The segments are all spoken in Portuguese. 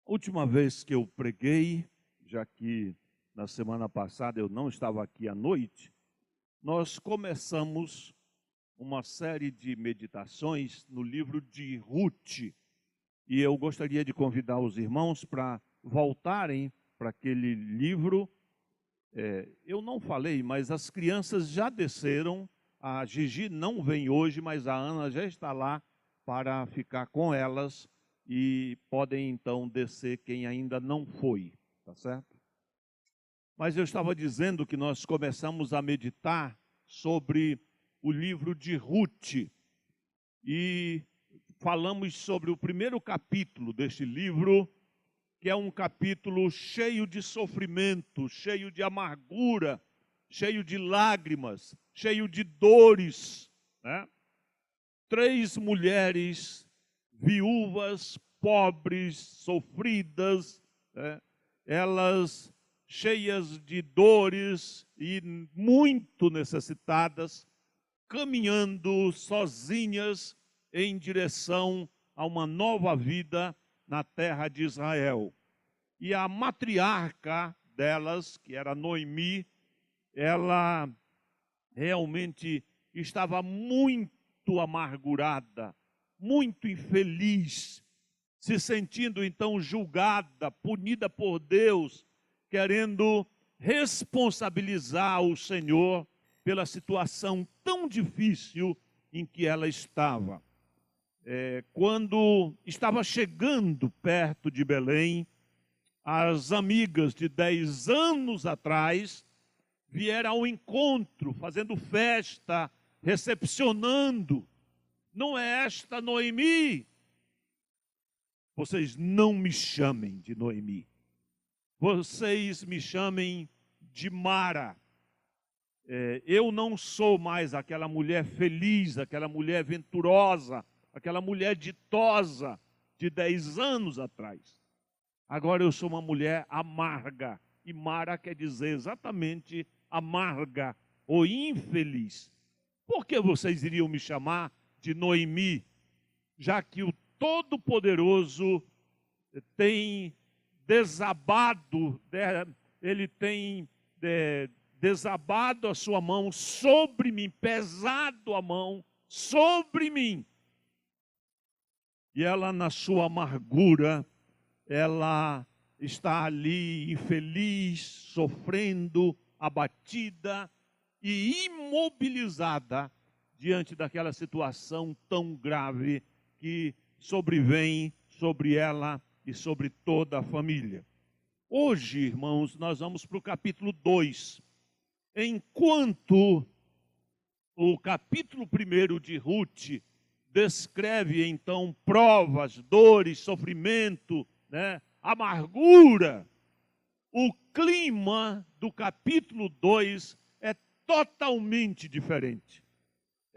A última vez que eu preguei, já que na semana passada eu não estava aqui à noite, nós começamos uma série de meditações no livro de Ruth. E eu gostaria de convidar os irmãos para voltarem para aquele livro. Eu não falei, mas as crianças já desceram. A Gigi não vem hoje, mas a Ana já está lá para ficar com elas. E podem então descer quem ainda não foi, tá certo? Mas eu estava dizendo que nós começamos a meditar sobre o livro de Ruth. E falamos sobre o primeiro capítulo deste livro, que é um capítulo cheio de sofrimento, cheio de amargura, cheio de lágrimas, cheio de dores, né? 3 mulheres viúvas, pobres, sofridas, né? Elas cheias de dores e muito necessitadas, caminhando sozinhas em direção a uma nova vida na terra de Israel. E a matriarca delas, que era Noemi, ela realmente estava muito amargurada, muito infeliz, se sentindo então julgada, punida por Deus, querendo responsabilizar o Senhor pela situação tão difícil em que ela estava. Quando estava chegando perto de Belém, as amigas de 10 anos atrás vieram ao encontro, fazendo festa, recepcionando. Não é esta Noemi? Vocês não me chamem de Noemi. Vocês me chamem de Mara. Eu não sou mais aquela mulher feliz, aquela mulher venturosa, aquela mulher ditosa de 10 anos atrás. Agora eu sou uma mulher amarga. E Mara quer dizer exatamente amarga ou infeliz. Por que vocês iriam me chamar de Noemi, já que o Todo-Poderoso tem desabado, ele tem desabado a sua mão sobre mim, pesado a mão sobre mim. E ela, na sua amargura, ela está ali infeliz, sofrendo, abatida e imobilizada diante daquela situação tão grave que sobrevém sobre ela e sobre toda a família. Hoje, irmãos, nós vamos para o capítulo 2. Enquanto o capítulo 1 de Ruth descreve, então, provas, dores, sofrimento, né, amargura, o clima do capítulo 2 é totalmente diferente.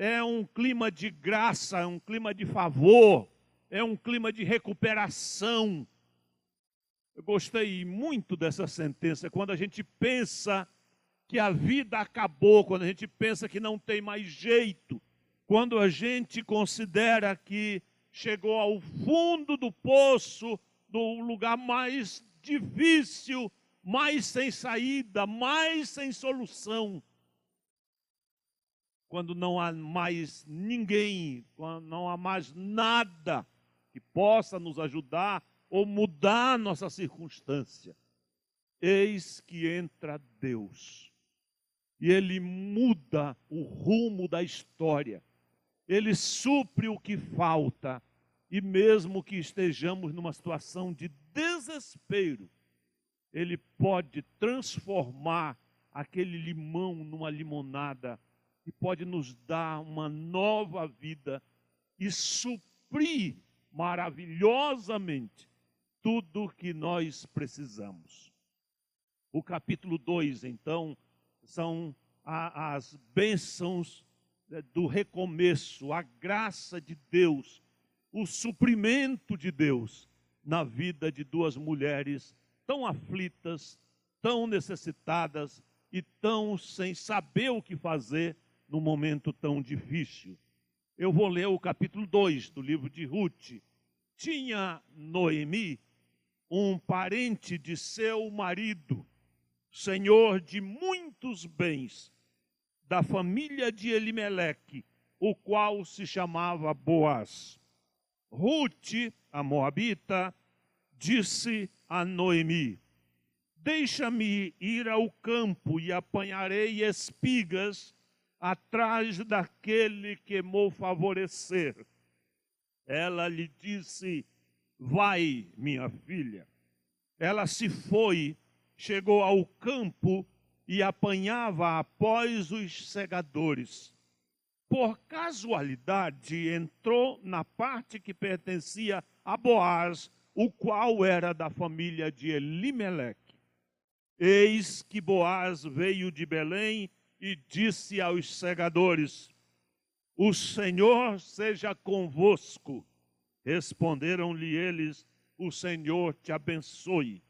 É um clima de graça, é um clima de favor, é um clima de recuperação. Eu gostei muito dessa sentença, quando a gente pensa que a vida acabou, quando a gente pensa que não tem mais jeito, quando a gente considera que chegou ao fundo do poço, do lugar mais difícil, mais sem saída, mais sem solução. Quando não há mais ninguém, quando não há mais nada que possa nos ajudar ou mudar nossa circunstância. Eis que entra Deus. E Ele muda o rumo da história. Ele supre o que falta. E mesmo que estejamos numa situação de desespero, Ele pode transformar aquele limão numa limonada e pode nos dar uma nova vida e suprir maravilhosamente tudo o que nós precisamos. O capítulo 2, então, são as bênçãos do recomeço, a graça de Deus, o suprimento de Deus na vida de 2 mulheres tão aflitas, tão necessitadas e tão sem saber o que fazer num momento tão difícil. Eu vou ler o capítulo 2 do livro de Ruth. Tinha Noemi um parente de seu marido, senhor de muitos bens, da família de Elimeleque, o qual se chamava Boaz. Rute, a moabita, disse a Noemi: deixa-me ir ao campo e apanharei espigas atrás daquele que me favorecer. Ela lhe disse: vai, minha filha. Ela se foi, chegou ao campo e apanhava após os segadores. Por casualidade, entrou na parte que pertencia a Boaz, o qual era da família de Elimeleque. Eis que Boaz veio de Belém e disse aos segadores: o Senhor seja convosco. Responderam-lhe eles: o Senhor te abençoe.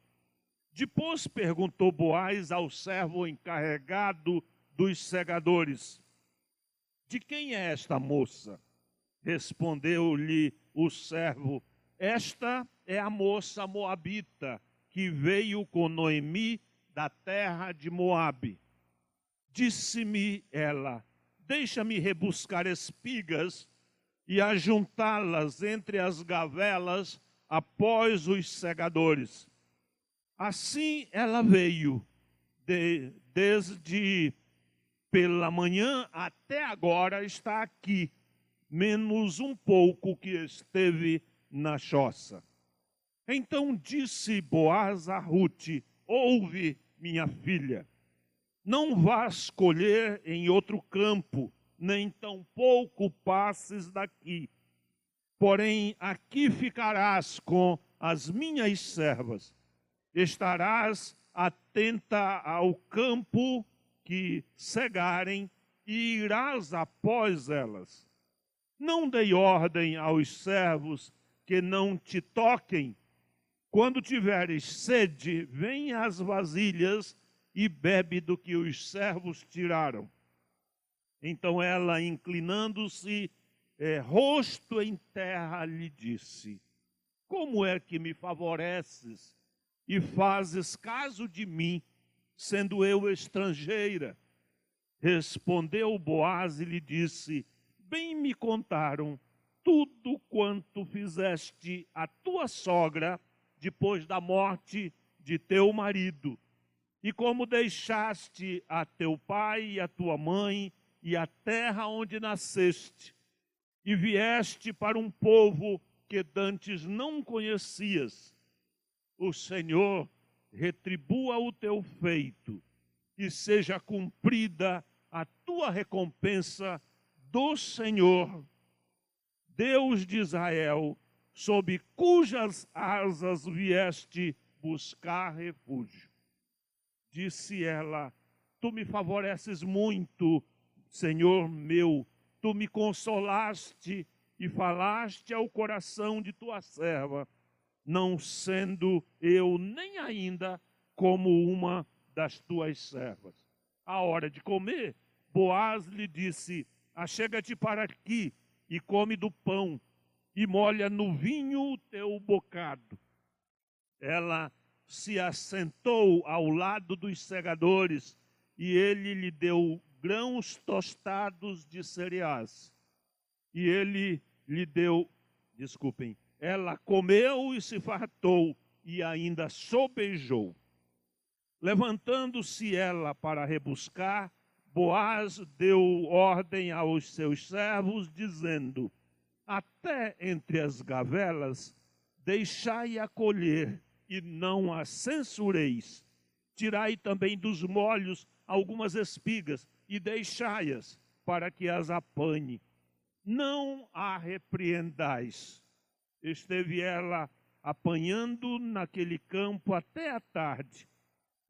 Depois perguntou Boaz ao servo encarregado dos segadores: de quem é esta moça? Respondeu-lhe o servo: esta é a moça moabita, que veio com Noemi da terra de Moabe. Disse-me ela: deixa-me rebuscar espigas e ajuntá-las entre as gavelas após os segadores. Assim ela veio, desde pela manhã até agora está aqui, menos um pouco que esteve na choça. Então disse Boaz a Rute: ouve, minha filha, não vás colher em outro campo, nem tampouco passes daqui. Porém, aqui ficarás com as minhas servas. Estarás atenta ao campo que cegarem e irás após elas. Não dei ordem aos servos que não te toquem. Quando tiveres sede, vem às vasilhas e bebe do que os servos tiraram. Então ela, inclinando-se, rosto em terra, lhe disse: como é que me favoreces e fazes caso de mim, sendo eu estrangeira? Respondeu Boaz e lhe disse: bem me contaram tudo quanto fizeste à tua sogra depois da morte de teu marido, e como deixaste a teu pai e a tua mãe e a terra onde nasceste, e vieste para um povo que dantes não conhecias. O Senhor retribua o teu feito e seja cumprida a tua recompensa do Senhor, Deus de Israel, sob cujas asas vieste buscar refúgio. Disse ela: tu me favoreces muito, Senhor meu, tu me consolaste e falaste ao coração de tua serva, não sendo eu nem ainda como uma das tuas servas. À hora de comer, Boaz lhe disse: achega-te para aqui e come do pão, e molha no vinho o teu bocado. Ela se assentou ao lado dos segadores, e ele lhe deu grãos tostados de cereais. E ele lhe deu, ela comeu e se fartou, e ainda sobejou. Levantando-se ela para rebuscar, Boaz deu ordem aos seus servos, dizendo: até entre as gavelas deixai-a colher, e não a censureis. Tirai também dos molhos algumas espigas, e deixai-as, para que as apanhe. Não a repreendais. Esteve ela apanhando naquele campo até a tarde.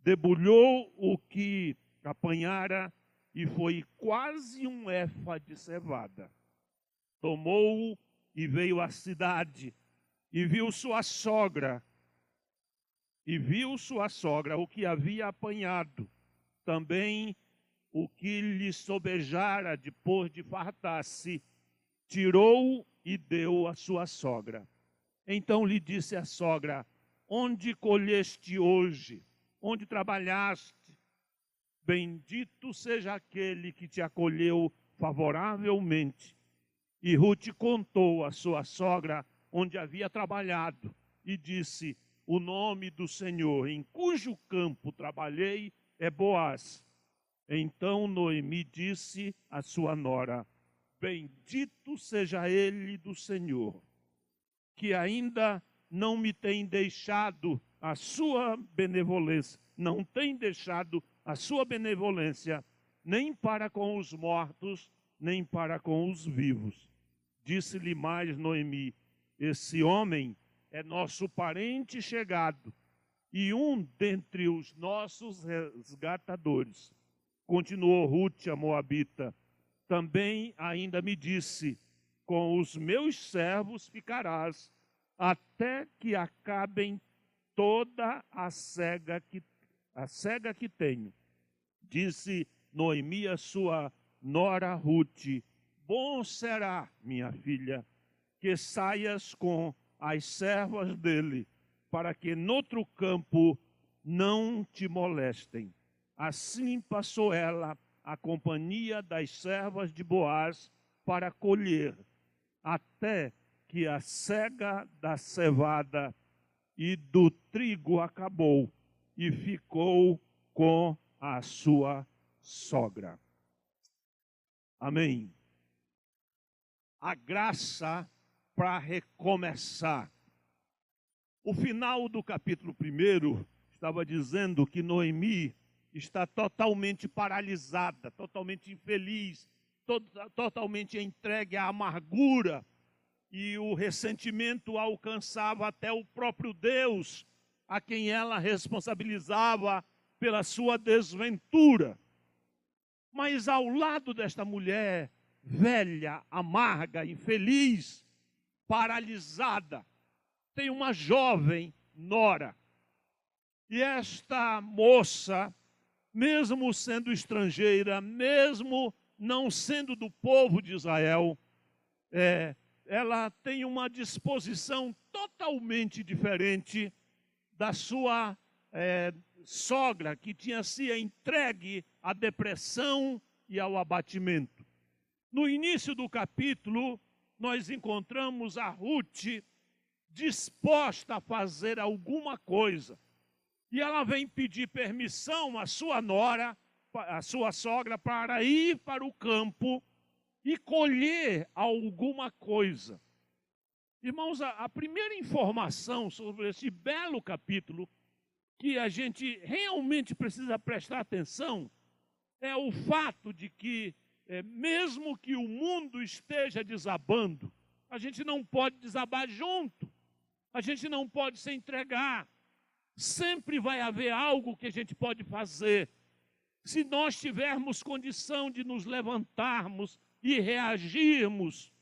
Debulhou o que apanhara, e foi quase um efa de cevada. Tomou-o e veio à cidade, e viu sua sogra o que havia apanhado, também o que lhe sobejara depois de fartar-se, tirou e deu à sua sogra. Então lhe disse a sogra: onde colheste hoje, onde trabalhaste. Bendito seja aquele que te acolheu favoravelmente. E Ruth contou à sua sogra onde havia trabalhado e disse: o nome do Senhor em cujo campo trabalhei é Boaz. Então Noemi disse à sua nora: bendito seja ele do Senhor, que ainda não me tem deixado a sua benevolência, não tem deixado a sua benevolência, nem para com os mortos, nem para com os vivos. Disse-lhe mais Noemi: esse homem é nosso parente chegado e um dentre os nossos resgatadores. Continuou Ruth, a moabita. Também ainda me disse: com os meus servos ficarás, até que acabem toda a cega que tenho. Disse Noemi a sua nora Ruth: bom será, minha filha, que saias com as servas dele, para que noutro campo não te molestem. Assim passou ela a companhia das servas de Boaz para colher, até que a cega da cevada e do trigo acabou, e ficou com a sua sogra. Amém. A graça para recomeçar. O final do capítulo 1 estava dizendo que Noemi está totalmente paralisada, totalmente infeliz, totalmente entregue à amargura, e o ressentimento alcançava até o próprio Deus, a quem ela responsabilizava pela sua desventura. Mas ao lado desta mulher velha, amarga, infeliz, paralisada, tem uma jovem nora. E esta moça, mesmo sendo estrangeira, mesmo não sendo do povo de Israel, ela tem uma disposição totalmente diferente da sua sogra, que tinha se entregue à depressão e ao abatimento. No início do capítulo, nós encontramos a Ruth disposta a fazer alguma coisa. E ela vem pedir permissão à sua nora, à sua sogra, para ir para o campo e colher alguma coisa. Irmãos, a primeira informação sobre esse belo capítulo, que a gente realmente precisa prestar atenção, é o fato de que, mesmo que o mundo esteja desabando, a gente não pode desabar junto, a gente não pode se entregar. Sempre vai haver algo que a gente pode fazer. Se nós tivermos condição de nos levantarmos e reagirmos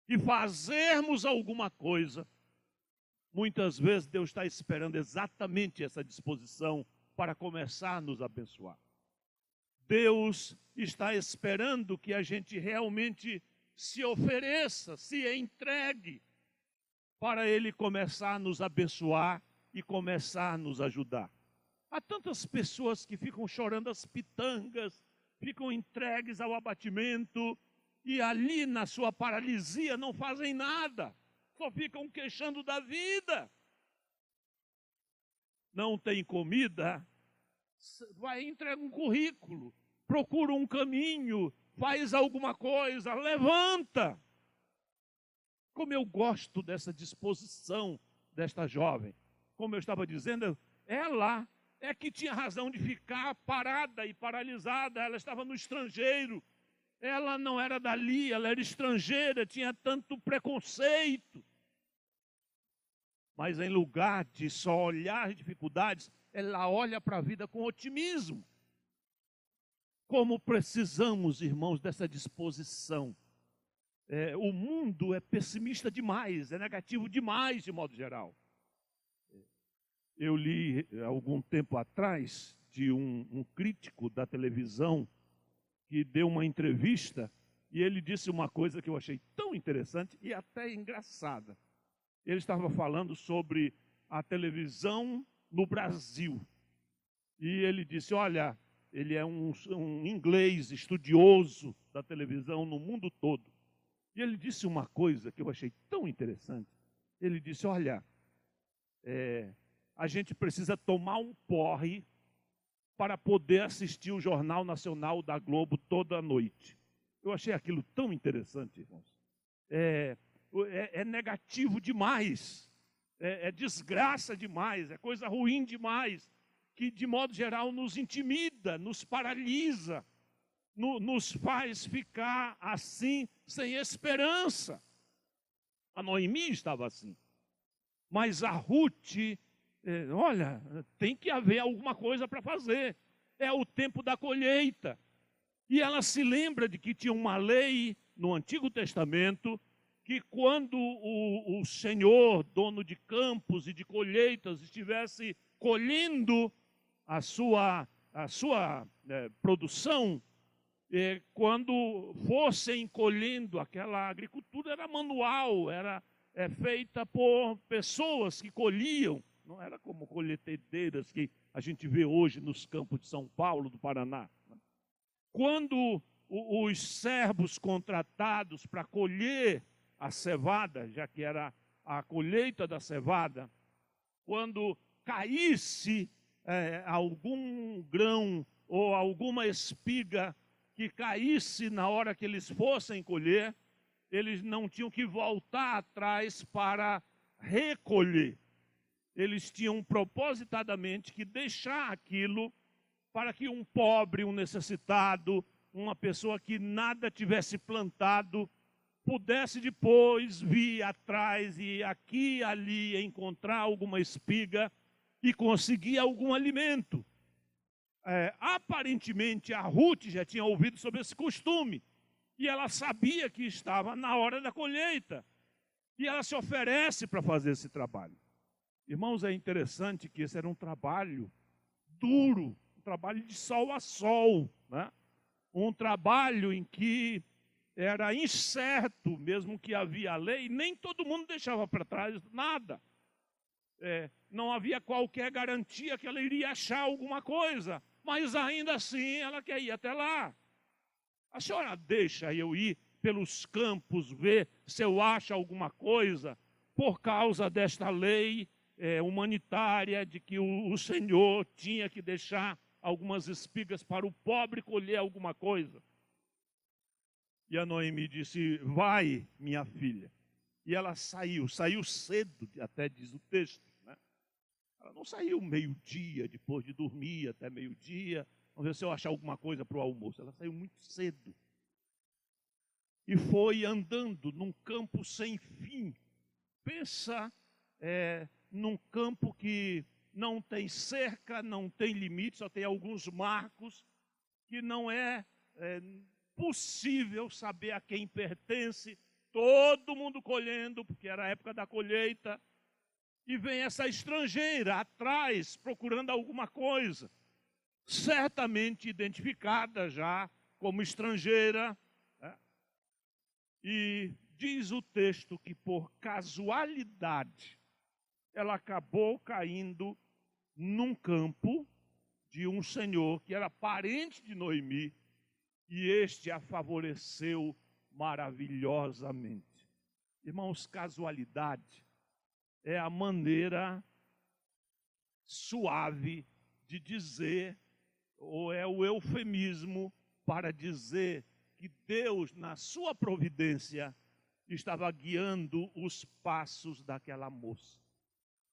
e fazermos alguma coisa, muitas vezes Deus está esperando exatamente essa disposição para começar a nos abençoar. Deus está esperando que a gente realmente se ofereça, se entregue, para Ele começar a nos abençoar e começar a nos ajudar. Há tantas pessoas que ficam chorando as pitangas, ficam entregues ao abatimento, e ali na sua paralisia não fazem nada, só ficam queixando da vida. Não tem comida, vai entrega um currículo, procura um caminho, faz alguma coisa, levanta. Como eu gosto dessa disposição desta jovem. Como eu estava dizendo, ela é que tinha razão de ficar parada e paralisada. Ela estava no estrangeiro. Ela não era dali, ela era estrangeira, tinha tanto preconceito. Mas em lugar de só olhar as dificuldades, ela olha para a vida com otimismo. Como precisamos, irmãos, dessa disposição. O mundo é pessimista demais, é negativo demais, de modo geral. Eu li algum tempo atrás de um crítico da televisão que deu uma entrevista e ele disse uma coisa que eu achei tão interessante e até engraçada. Ele estava falando sobre a televisão no Brasil. E ele disse, olha, ele é um inglês estudioso da televisão no mundo todo. E ele disse uma coisa que eu achei tão interessante. Ele disse, olha, a gente precisa tomar um porre para poder assistir o Jornal Nacional da Globo toda noite. Eu achei aquilo tão interessante, irmãos. É negativo demais, é desgraça demais, é coisa ruim demais, que de modo geral nos intimida, nos paralisa, nos faz ficar assim, sem esperança. A Noemi estava assim, mas a Ruth, olha, tem que haver alguma coisa para fazer, é o tempo da colheita. E ela se lembra de que tinha uma lei no Antigo Testamento, que quando o Senhor, dono de campos e de colheitas, estivesse colhendo a sua produção, quando fossem colhendo, aquela agricultura era manual, era feita por pessoas que colhiam, não era como colheitadeiras que a gente vê hoje nos campos de São Paulo, do Paraná. Quando os servos contratados para colher a cevada, já que era a colheita da cevada, quando caísse algum grão ou alguma espiga que caísse na hora que eles fossem colher, eles não tinham que voltar atrás para recolher. Eles tinham propositadamente que deixar aquilo para que um pobre, um necessitado, uma pessoa que nada tivesse plantado, pudesse depois vir atrás e aqui e ali encontrar alguma espiga e conseguir algum alimento. Aparentemente a Ruth já tinha ouvido sobre esse costume e ela sabia que estava na hora da colheita e ela se oferece para fazer esse trabalho. Irmãos, é interessante que esse era um trabalho duro, um trabalho de sol a sol, né? Um trabalho em que era incerto, mesmo que havia lei, nem todo mundo deixava para trás nada. Não havia qualquer garantia que ela iria achar alguma coisa, mas ainda assim ela quer ir até lá. A senhora deixa eu ir pelos campos, ver se eu acho alguma coisa, por causa desta lei humanitária, de que o Senhor tinha que deixar algumas espigas para o pobre colher alguma coisa. E a Noemi disse, vai, minha filha. E ela saiu cedo, até diz o texto, né? Ela não saiu meio-dia, depois de dormir até meio-dia, vamos ver se eu achar alguma coisa para o almoço. Ela saiu muito cedo. E foi andando num campo sem fim. Pensa num campo que não tem cerca, não tem limite, só tem alguns marcos, que não é possível saber a quem pertence, todo mundo colhendo, porque era a época da colheita, e vem essa estrangeira atrás, procurando alguma coisa, certamente identificada já como estrangeira, né? E diz o texto que por casualidade, ela acabou caindo num campo de um senhor que era parente de Noemi, e este a favoreceu maravilhosamente. Irmãos, casualidade é a maneira suave de dizer, ou é o eufemismo para dizer que Deus, na sua providência, estava guiando os passos daquela moça.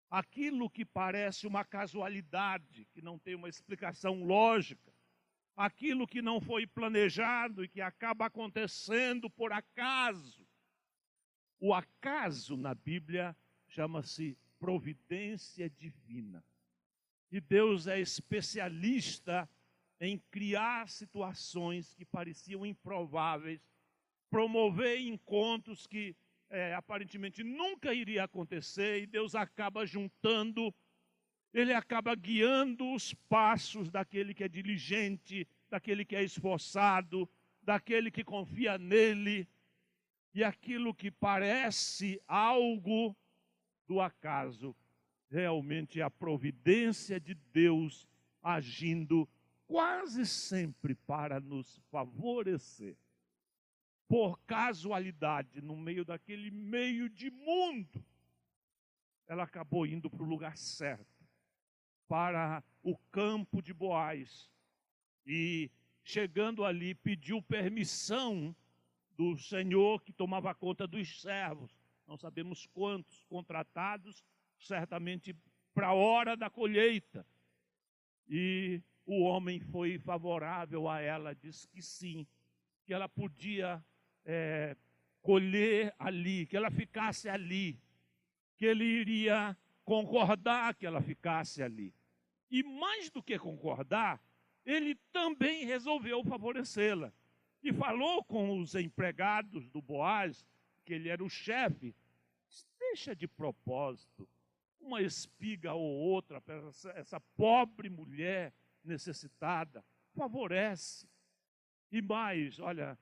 Aquilo que parece uma casualidade, que não tem uma explicação lógica, aquilo que não foi planejado e que acaba acontecendo por acaso. O acaso na Bíblia chama-se providência divina. E Deus é especialista em criar situações que pareciam improváveis, promover encontros que aparentemente nunca iria acontecer, e Deus acaba juntando, Ele acaba guiando os passos daquele que é diligente, daquele que é esforçado, daquele que confia nele, e aquilo que parece algo do acaso, realmente é a providência de Deus agindo quase sempre para nos favorecer. Por casualidade, no meio daquele meio de mundo, ela acabou indo para o lugar certo, para o campo de Boaz. E chegando ali, pediu permissão do Senhor que tomava conta dos servos. Não sabemos quantos contratados, certamente para a hora da colheita. E o homem foi favorável a ela, disse que sim, que ela podia colher ali, que ela ficasse ali, que ele iria concordar que ela ficasse ali. E mais do que concordar, ele também resolveu favorecê-la. E falou com os empregados do Boaz, que ele era o chefe, deixa de propósito uma espiga ou outra para essa pobre mulher necessitada, favorece. E mais, olha,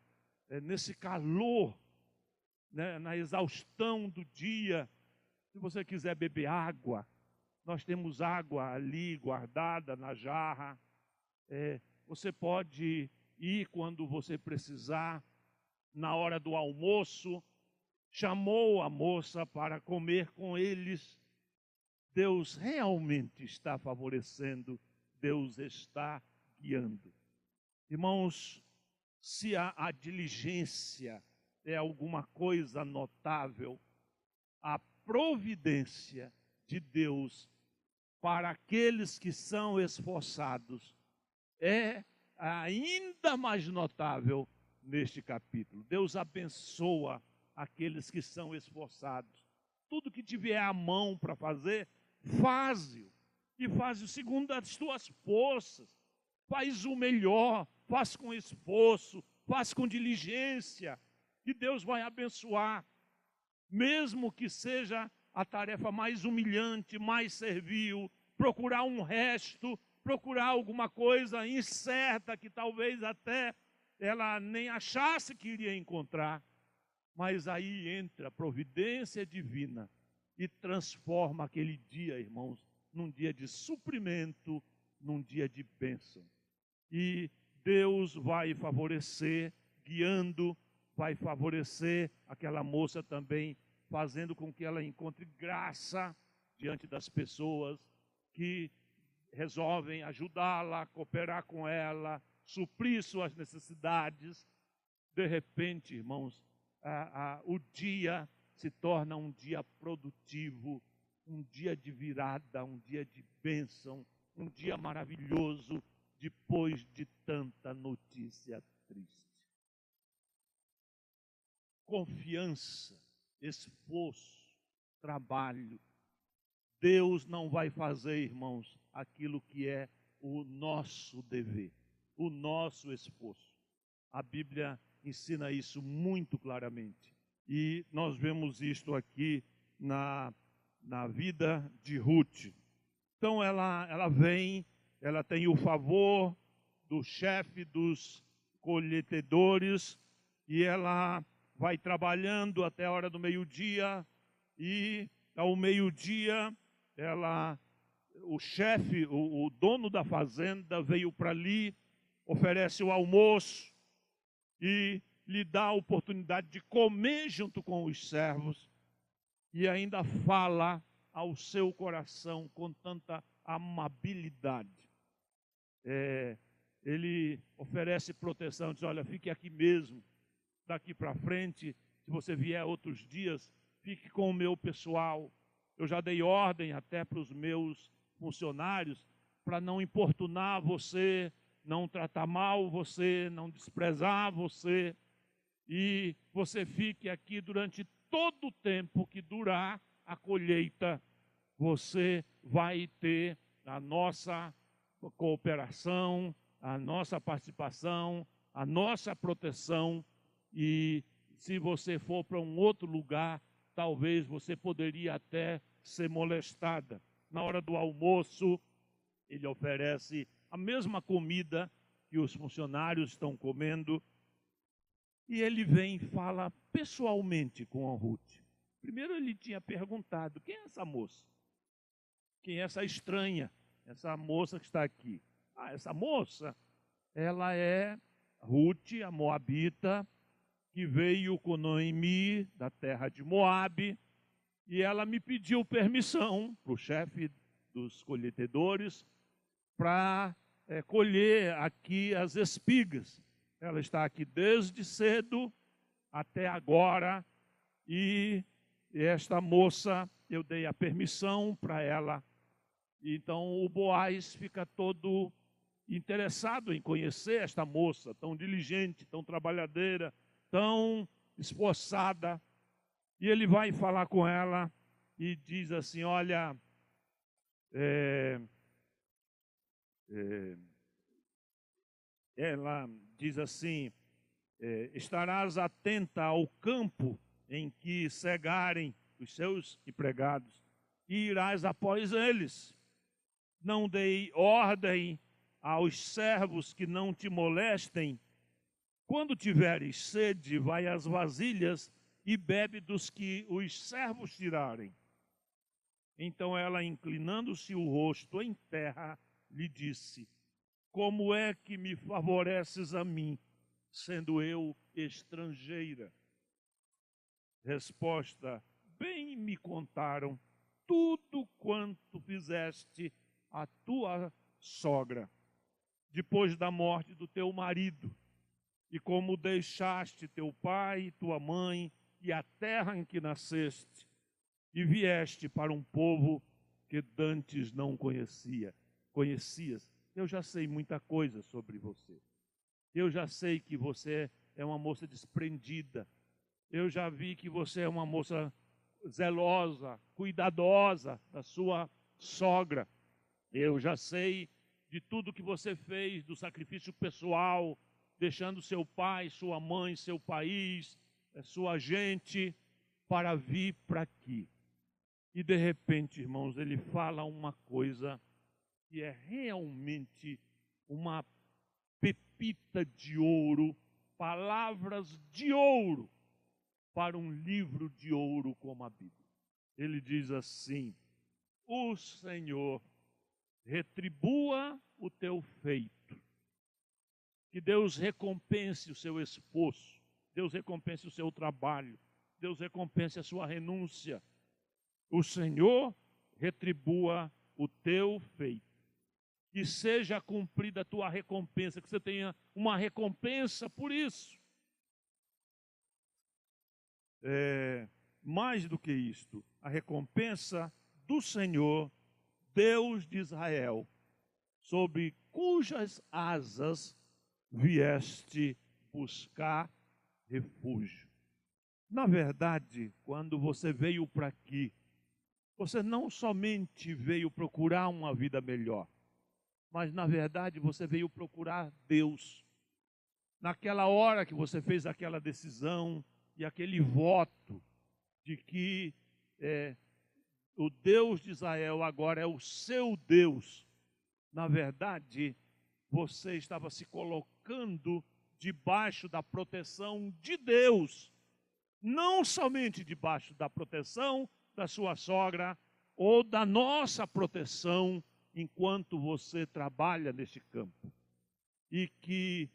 nesse calor, né, na exaustão do dia, se você quiser beber água, nós temos água ali guardada na jarra. Você pode ir quando você precisar, na hora do almoço. Chamou a moça para comer com eles. Deus realmente está favorecendo, Deus está guiando. Irmãos, se a diligência é alguma coisa notável, a providência de Deus para aqueles que são esforçados é ainda mais notável neste capítulo. Deus abençoa aqueles que são esforçados. Tudo que tiver à mão para fazer, faze-o. E faz-o segundo as tuas forças. Faz o melhor, faz com esforço, faz com diligência, que Deus vai abençoar. Mesmo que seja a tarefa mais humilhante, mais servil, procurar um resto, procurar alguma coisa incerta que talvez até ela nem achasse que iria encontrar. Mas aí entra a providência divina e transforma aquele dia, irmãos, num dia de suprimento, num dia de bênção. E Deus vai favorecer, guiando, vai favorecer aquela moça também, fazendo com que ela encontre graça diante das pessoas que resolvem ajudá-la, cooperar com ela, suprir suas necessidades. De repente, irmãos, o dia se torna um dia produtivo, um dia de virada, um dia de bênção, um dia maravilhoso, depois de tanta notícia triste. Confiança, esforço, trabalho. Deus não vai fazer, irmãos, aquilo que é o nosso dever, o nosso esforço. A Bíblia ensina isso muito claramente. E nós vemos isto aqui na vida de Ruth. Então ela vem, ela tem o favor do chefe dos colheitadores e ela vai trabalhando até a hora do meio-dia e ao meio-dia o chefe, o dono da fazenda veio para ali, oferece o almoço e lhe dá a oportunidade de comer junto com os servos e ainda fala ao seu coração com tanta amabilidade. Ele oferece proteção, diz, olha, fique aqui mesmo, daqui para frente, se você vier outros dias, fique com o meu pessoal. Eu já dei ordem até para os meus funcionários para não importunar você, não tratar mal você, não desprezar você. E você fique aqui durante todo o tempo que durar a colheita. Você vai ter a nossa cooperação, a nossa participação, a nossa proteção. E se você for para um outro lugar, talvez você poderia até ser molestada. Na hora do almoço, ele oferece a mesma comida que os funcionários estão comendo. E ele vem e fala pessoalmente com a Ruth. Primeiro ele tinha perguntado, quem é essa moça? quem é essa estranha, essa moça que está aqui? Ah, essa moça, ela é Ruth, a moabita, que veio com Noemi da terra de Moabe, e ela me pediu permissão para o chefe dos colhedores para colher aqui as espigas. Ela está aqui desde cedo até agora, e esta moça, eu dei a permissão para ela. Então o Boaz fica todo interessado em conhecer esta moça, tão diligente, tão trabalhadeira, tão esforçada. E ele vai falar com ela e diz assim, olha, ela diz assim, estarás atenta ao campo em que cegarem os seus empregados, e irás após eles. Não dei ordem aos servos que não te molestem. Quando tiveres sede, vai às vasilhas e bebe dos que os servos tirarem. Então ela, inclinando-se o rosto em terra, lhe disse, como é que me favoreces a mim, sendo eu estrangeira? Resposta, bem me contaram tudo quanto fizeste a tua sogra, depois da morte do teu marido, e como deixaste teu pai e tua mãe e a terra em que nasceste, e vieste para um povo que dantes não conhecias. Eu já sei muita coisa sobre você. Eu já sei que você é uma moça desprendida. Eu já vi que você é uma moça zelosa, cuidadosa da sua sogra. Eu já sei de tudo que você fez, do sacrifício pessoal, deixando seu pai, sua mãe, seu país, sua gente, para vir para aqui. E de repente, irmãos, ele fala uma coisa que é realmente uma pepita de ouro, palavras de ouro, para um livro de ouro como a Bíblia. Ele diz assim, o Senhor retribua o teu feito. Que Deus recompense o seu esforço, Deus recompense o seu trabalho, Deus recompense a sua renúncia. O Senhor retribua o teu feito. Que seja cumprida a tua recompensa, que você tenha uma recompensa por isso. Mais do que isto, a recompensa do Senhor, Deus de Israel, sobre cujas asas vieste buscar refúgio. Na verdade, quando você veio para aqui, você não somente veio procurar uma vida melhor, mas na verdade você veio procurar Deus. Naquela hora que você fez aquela decisão e aquele voto de que o Deus de Israel agora é o seu Deus, na verdade, você estava se colocando debaixo da proteção de Deus, não somente debaixo da proteção da sua sogra ou da nossa proteção enquanto você trabalha neste campo. E que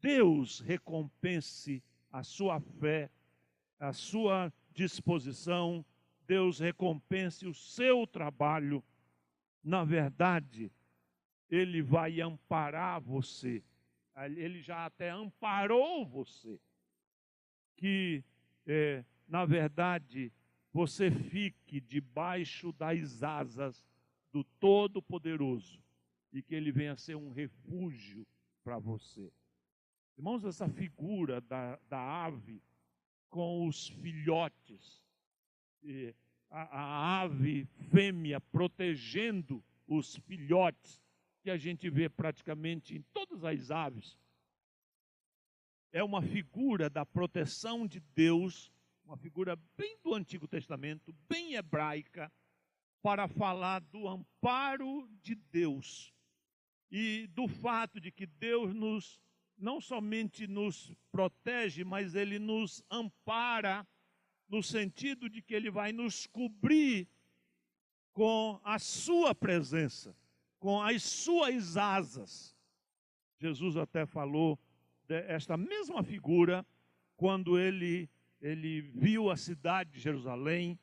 Deus recompense a sua fé, a sua disposição, Deus recompense o seu trabalho. Na verdade, Ele vai amparar você. Ele já até amparou você. Que, na verdade, você fique debaixo das asas do Todo-Poderoso e que Ele venha ser um refúgio para você. Irmãos, essa figura da ave com os filhotes, a ave fêmea protegendo os filhotes, que a gente vê praticamente em todas as aves, é uma figura da proteção de Deus, uma figura bem do Antigo Testamento, bem hebraica, para falar do amparo de Deus e do fato de que Deus não somente nos protege, mas Ele nos ampara no sentido de que Ele vai nos cobrir com a sua presença, com as suas asas. Jesus até falou desta mesma figura quando ele viu a cidade de Jerusalém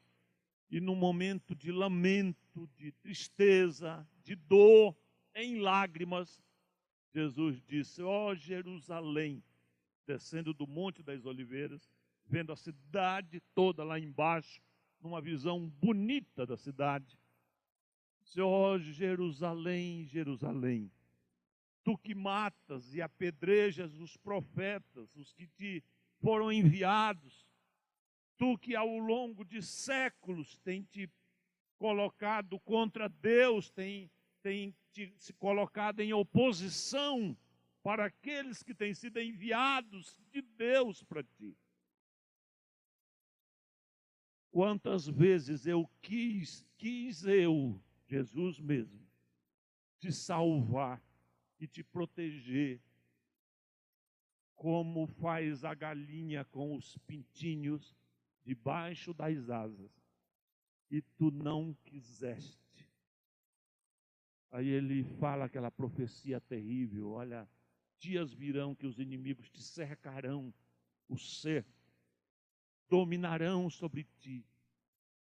e num momento de lamento, de tristeza, de dor, em lágrimas, Jesus disse: ó Jerusalém, descendo do Monte das Oliveiras, vendo a cidade toda lá embaixo, numa visão bonita da cidade, disse: ó Jerusalém, Jerusalém, tu que matas e apedrejas os profetas, os que te foram enviados, tu que ao longo de séculos tem te colocado contra Deus, tem te se colocado em oposição para aqueles que têm sido enviados de Deus para ti. Quantas vezes eu quis eu, Jesus mesmo, te salvar e te proteger, como faz a galinha com os pintinhos debaixo das asas, e tu não quiseste. Aí ele fala aquela profecia terrível: olha, dias virão que os inimigos te cercarão o ser, dominarão sobre ti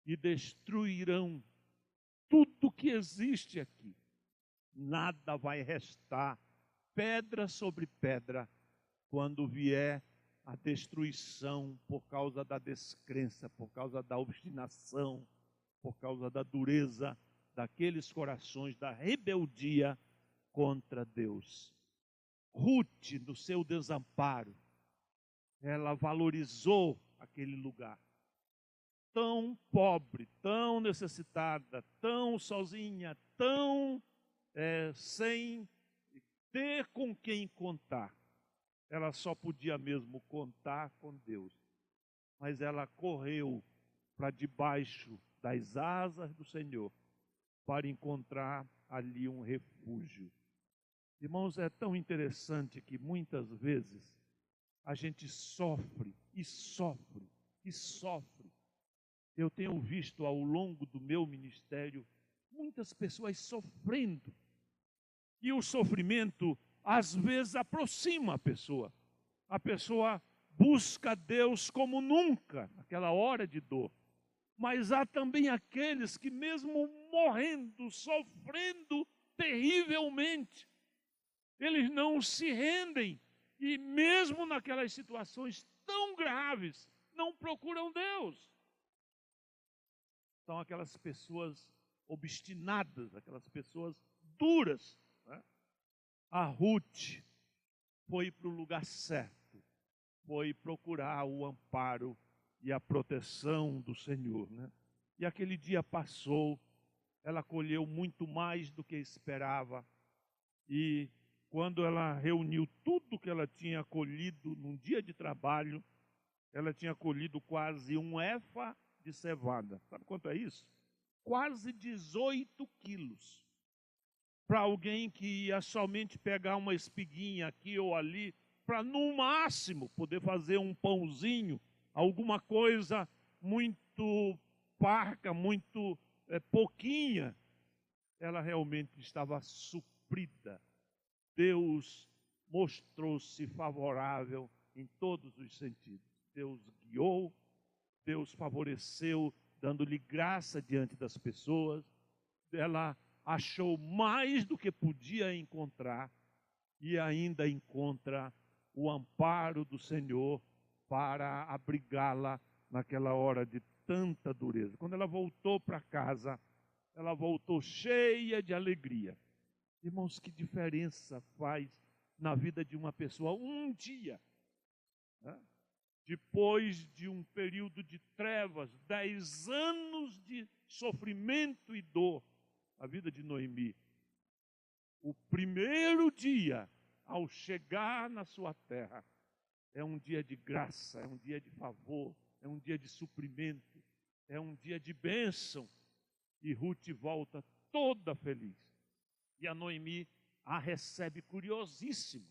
e destruirão tudo que existe aqui. Nada vai restar, pedra sobre pedra, quando vier a destruição por causa da descrença, por causa da obstinação, por causa da dureza daqueles corações, da rebeldia contra Deus. Ruth, no seu desamparo, ela valorizou aquele lugar. Tão pobre, tão necessitada, tão sozinha, tão sem ter com quem contar. Ela só podia mesmo contar com Deus. Mas ela correu para debaixo das asas do Senhor para encontrar ali um refúgio. Irmãos, é tão interessante que muitas vezes a gente sofre e sofre e sofre. Eu tenho visto ao longo do meu ministério muitas pessoas sofrendo. E o sofrimento, às vezes, aproxima a pessoa. A pessoa busca Deus como nunca, naquela hora de dor. Mas há também aqueles que, mesmo morrendo, sofrendo terrivelmente, eles não se rendem. E mesmo naquelas situações tão graves, não procuram Deus. São aquelas pessoas obstinadas, aquelas pessoas duras. Né? A Ruth foi para o lugar certo, foi procurar o amparo e a proteção do Senhor. Né? E aquele dia passou, ela colheu muito mais do que esperava, e quando ela reuniu tudo que ela tinha colhido num dia de trabalho, ela tinha colhido quase um efa de cevada. Sabe quanto é isso? Quase 18 quilos. Para alguém que ia somente pegar uma espiguinha aqui ou ali, para no máximo poder fazer um pãozinho, alguma coisa muito parca, muito pouquinha, ela realmente estava suprida. Deus mostrou-se favorável em todos os sentidos. Deus guiou, Deus favoreceu, dando-lhe graça diante das pessoas. Ela achou mais do que podia encontrar e ainda encontra o amparo do Senhor para abrigá-la naquela hora de tanta dureza. Quando ela voltou para casa, ela voltou cheia de alegria. Irmãos, que diferença faz na vida de uma pessoa um dia, né? Depois de um período de trevas, 10 anos de sofrimento e dor, a vida de Noemi. O primeiro dia, ao chegar na sua terra, é um dia de graça, é um dia de favor, é um dia de suprimento, é um dia de bênção. E Ruth volta toda feliz. E a Noemi a recebe curiosíssima.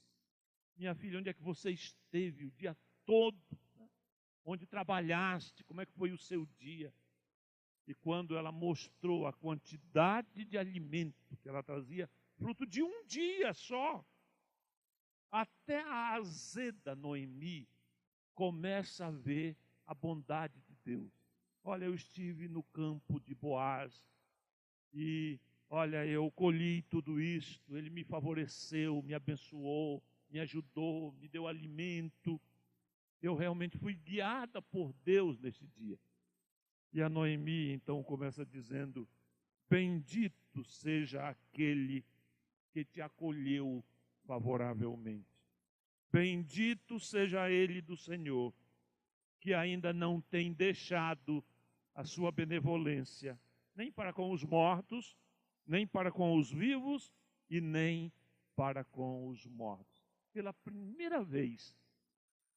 Minha filha, onde é que você esteve o dia todo? Onde trabalhaste? Como é que foi o seu dia? E quando ela mostrou a quantidade de alimento que ela trazia, fruto de um dia só, até a azeda Noemi começa a ver a bondade de Deus. Olha, eu estive no campo de Boaz e, olha, eu colhi tudo isto, ele me favoreceu, me abençoou, me ajudou, me deu alimento. Eu realmente fui guiada por Deus nesse dia. E a Noemi então começa dizendo: bendito seja aquele que te acolheu favoravelmente. Bendito seja ele do Senhor, que ainda não tem deixado a sua benevolência, nem para com os mortos, nem para com os vivos e nem para com os mortos. Pela primeira vez,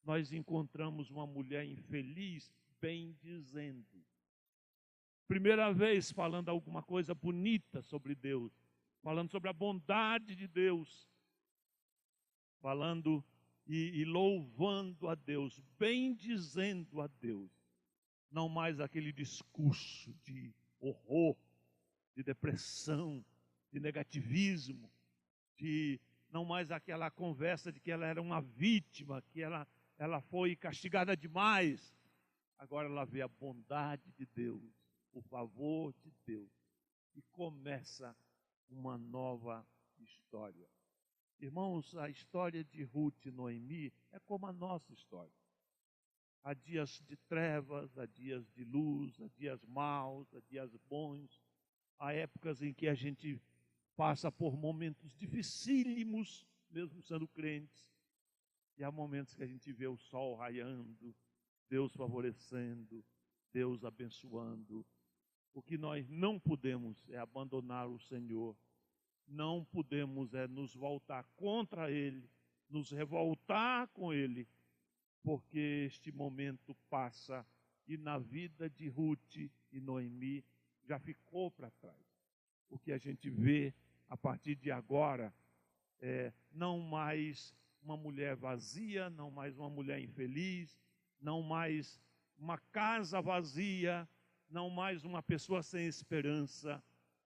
nós encontramos uma mulher infeliz bendizendo. Primeira vez falando alguma coisa bonita sobre Deus, falando sobre a bondade de Deus, falando e louvando a Deus, bendizendo a Deus. Não mais aquele discurso de horror, de depressão, de negativismo, não mais aquela conversa de que ela era uma vítima, que ela foi castigada demais. Agora ela vê a bondade de Deus, o favor de Deus, e começa uma nova história. Irmãos, a história de Ruth e Noemi é como a nossa história. Há dias de trevas, há dias de luz, há dias maus, há dias bons, há épocas em que a gente passa por momentos dificílimos, mesmo sendo crentes, e há momentos que a gente vê o sol raiando, Deus favorecendo, Deus abençoando. O que nós não podemos é abandonar o Senhor. Não podemos nos voltar contra Ele, nos revoltar com Ele, porque este momento passa e na vida de Ruth e Noemi já ficou para trás. O que a gente vê a partir de agora é não mais uma mulher vazia, não mais uma mulher infeliz, não mais uma casa vazia, não mais uma pessoa sem esperança,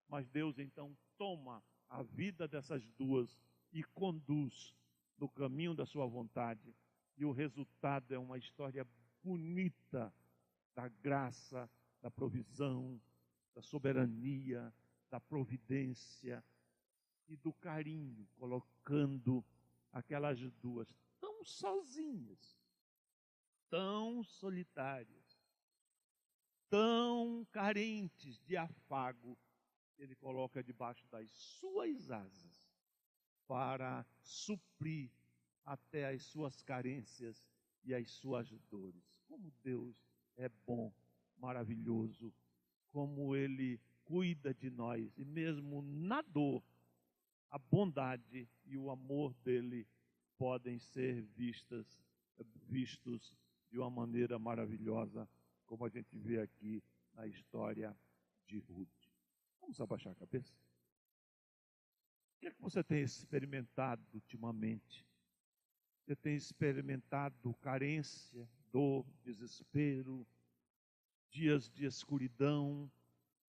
mas Deus então toma a vida dessas duas e conduz no caminho da sua vontade. E o resultado é uma história bonita da graça, da provisão, da soberania, da providência e do carinho, colocando aquelas duas tão sozinhas, tão solitárias, tão carentes de afago, Ele coloca debaixo das suas asas para suprir até as suas carências e as suas dores. Como Deus é bom, maravilhoso, como Ele cuida de nós, e mesmo na dor, a bondade e o amor dEle podem ser vistos de uma maneira maravilhosa, como a gente vê aqui na história de Ruth. Vamos abaixar a cabeça? O que é que você tem experimentado ultimamente? Você tem experimentado carência, dor, desespero, dias de escuridão,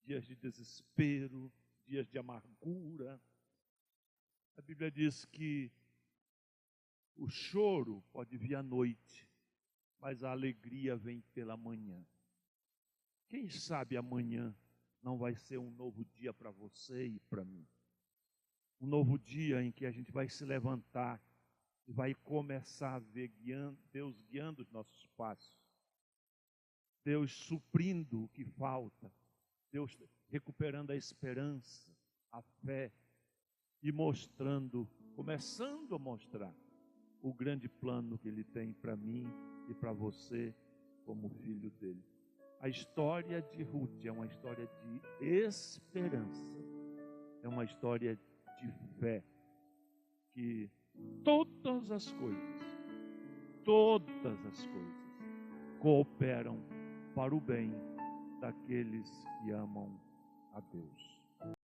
dias de desespero, dias de amargura. A Bíblia diz que o choro pode vir à noite, mas a alegria vem pela manhã. Quem sabe amanhã não vai ser um novo dia para você e para mim. Um novo dia em que a gente vai se levantar e vai começar a ver Deus guiando os nossos passos. Deus suprindo o que falta. Deus recuperando a esperança, a fé e começando a mostrar o grande plano que Ele tem para mim e para você como filho dEle. A história de Ruth é uma história de esperança, é uma história de fé, que todas as coisas cooperam para o bem daqueles que amam a Deus.